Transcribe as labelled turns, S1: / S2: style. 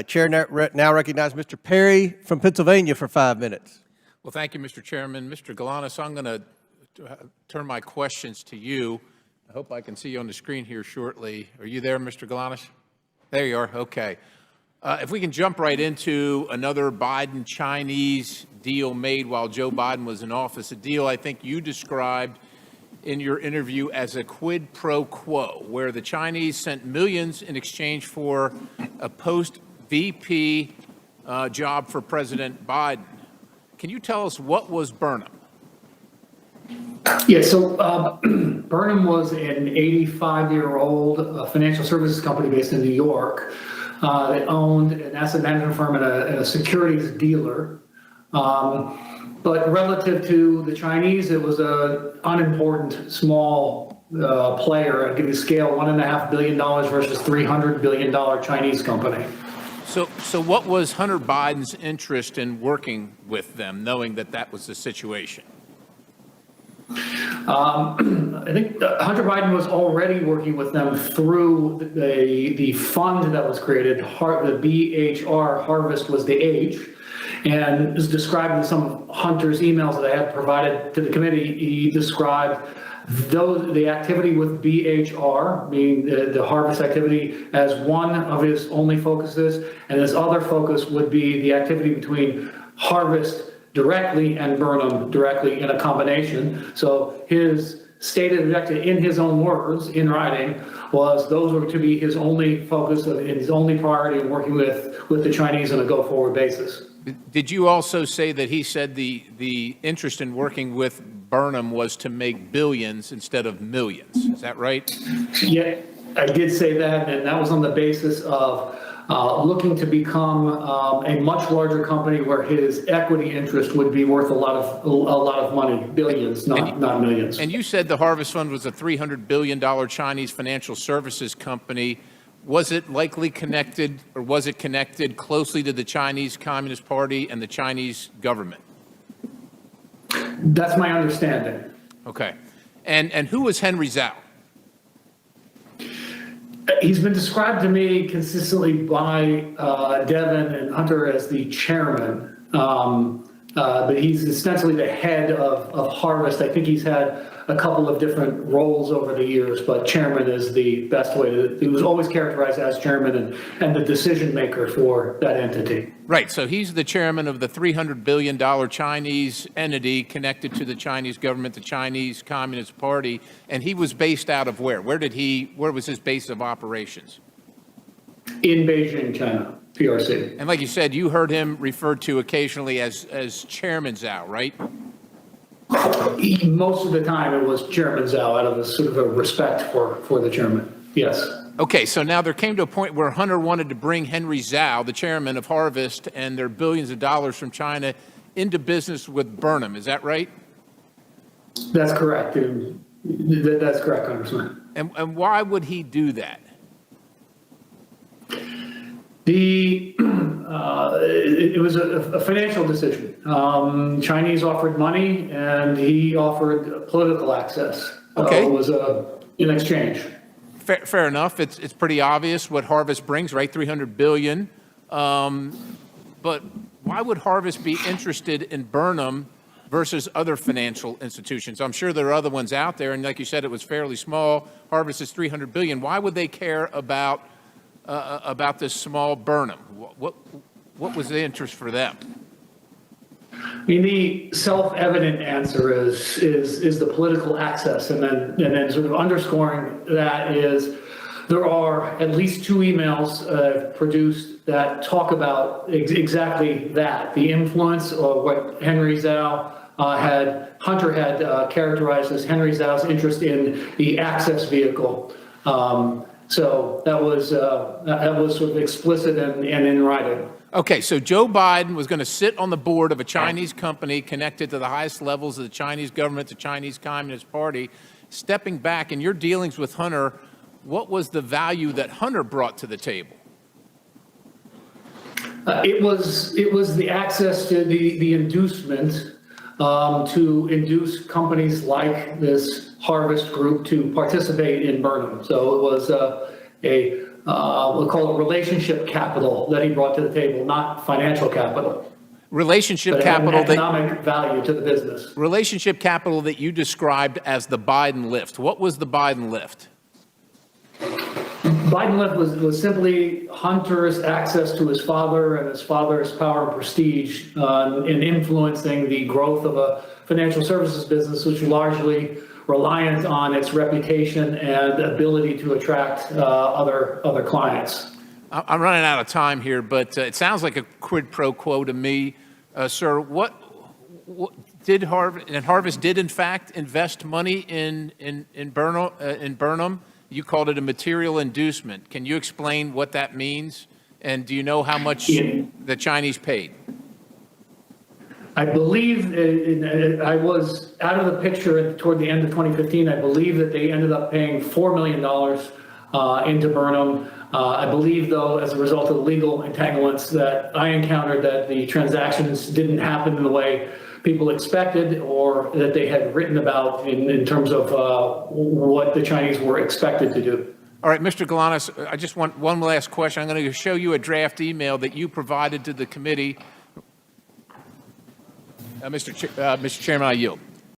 S1: Chair now recognizes Mr. Perry from Pennsylvania for 5 minutes.
S2: Well, thank you, Mr. Chairman. Mr. Galanis, I'm going to turn my questions to you. I hope I can see you on the screen here shortly. Are you there, Mr. Galanis? There you are. Okay. If we can jump right into another Biden-Chinese deal made while Joe Biden was in office, a deal I think you described in your interview as a quid pro quo, where the Chinese sent millions in exchange for a post-VP job for President Biden. Can you tell us what was Burnham?
S3: Yeah, so Burnham was an 85-year-old financial services company based in New York that owned an asset management firm and a securities dealer. But relative to the Chinese, it was an unimportant, small player. I'll give you a scale, $1.5 billion versus $300 billion Chinese company.
S2: So what was Hunter Biden's interest in working with them, knowing that that was the situation?
S3: I think Hunter Biden was already working with them through the fund that was created. The BHR, Harvest was the H, and is described in some of Hunter's emails that I had provided to the committee. He described the activity with BHR, being the Harvest activity, as one of his only focuses, and his other focus would be the activity between Harvest directly and Burnham directly in a combination. So his stated objective, in his own words, in writing, was those were to be his only focus and his only priority in working with the Chinese on a go-forward basis.
S2: Did you also say that he said the interest in working with Burnham was to make billions instead of millions? Is that right?
S3: Yeah, I did say that, and that was on the basis of looking to become a much larger company where his equity interest would be worth a lot of money, billions, not millions.
S2: And you said the Harvest Fund was a $300 billion Chinese financial services company. Was it likely connected, or was it connected closely to the Chinese Communist Party and the Chinese government?
S3: That's my understanding.
S2: Okay. And who was Henry Zhao?
S3: He's been described to me consistently by Devin and Hunter as the chairman, but he's ostensibly the head of Harvest. I think he's had a couple of different roles over the years, but chairman is the best way to. He was always characterized as chairman and the decision maker for that entity.
S2: Right. So he's the chairman of the $300 billion Chinese entity connected to the Chinese government, the Chinese Communist Party, and he was based out of where? Where was his base of operations?
S3: In Beijing, China, PRC.
S2: And like you said, you heard him referred to occasionally as Chairman Zhao, right?
S3: Most of the time it was Chairman Zhao out of a sort of a respect for the chairman. Yes.
S2: Okay, so now there came to a point where Hunter wanted to bring Henry Zhao, the chairman of Harvest, and their billions of dollars from China into business with Burnham. Is that right?
S3: That's correct. That's correct, Congressman.
S2: And why would he do that?
S3: It was a financial decision. Chinese offered money, and he offered political access.
S2: Okay.
S3: It was in exchange.
S2: Fair enough. It's pretty obvious what Harvest brings, right? $300 billion. But why would Harvest be interested in Burnham versus other financial institutions? I'm sure there are other ones out there, and like you said, it was fairly small. Harvest is $300 billion. Why would they care about this small Burnham? What was the interest for them?
S3: I mean, the self-evident answer is the political access, and then sort of underscoring that is there are at least 2 emails produced that talk about exactly that, the influence of what Henry Zhao Hunter had characterized as Henry Zhao's interest in the access vehicle. So that was sort of explicit and in writing.
S2: Okay, so Joe Biden was going to sit on the board of a Chinese company connected to the highest levels of the Chinese government, the Chinese Communist Party. Stepping back in your dealings with Hunter, what was the value that Hunter brought to the table?
S3: It was the access to the inducement to induce companies like this Harvest Group to participate in Burnham. So it was we'll call it relationship capital that he brought to the table, not financial capital.
S2: Relationship
S3: But it had an
S2: capital that,
S3: economic value to the business.
S2: relationship capital that you described as the Biden lift. What was the Biden lift?
S3: Biden lift was simply Hunter's access to his father and his father's power and prestige in influencing the growth of a financial services business, which is largely reliant on its reputation and ability to attract other clients.
S2: I'm running out of time here, but it sounds like a quid pro quo to me. Sir, what did Harvest did in fact invest money in Burnham? You called it a material inducement. Can you explain what that means? And do you know how much the Chinese paid?
S3: I believe, I was out of the picture toward the end of 2015. I believe that they ended up paying $4 million into Burnham. I believe, though, as a result of the legal entanglements that I encountered, that the transactions didn't happen in the way people expected or that they had written about in terms of what the Chinese were expected to do.
S2: All right, Mr. Galanis, I just want one last question. I'm going to show you a draft email that you provided to the committee. Mr. Chairman, I yield.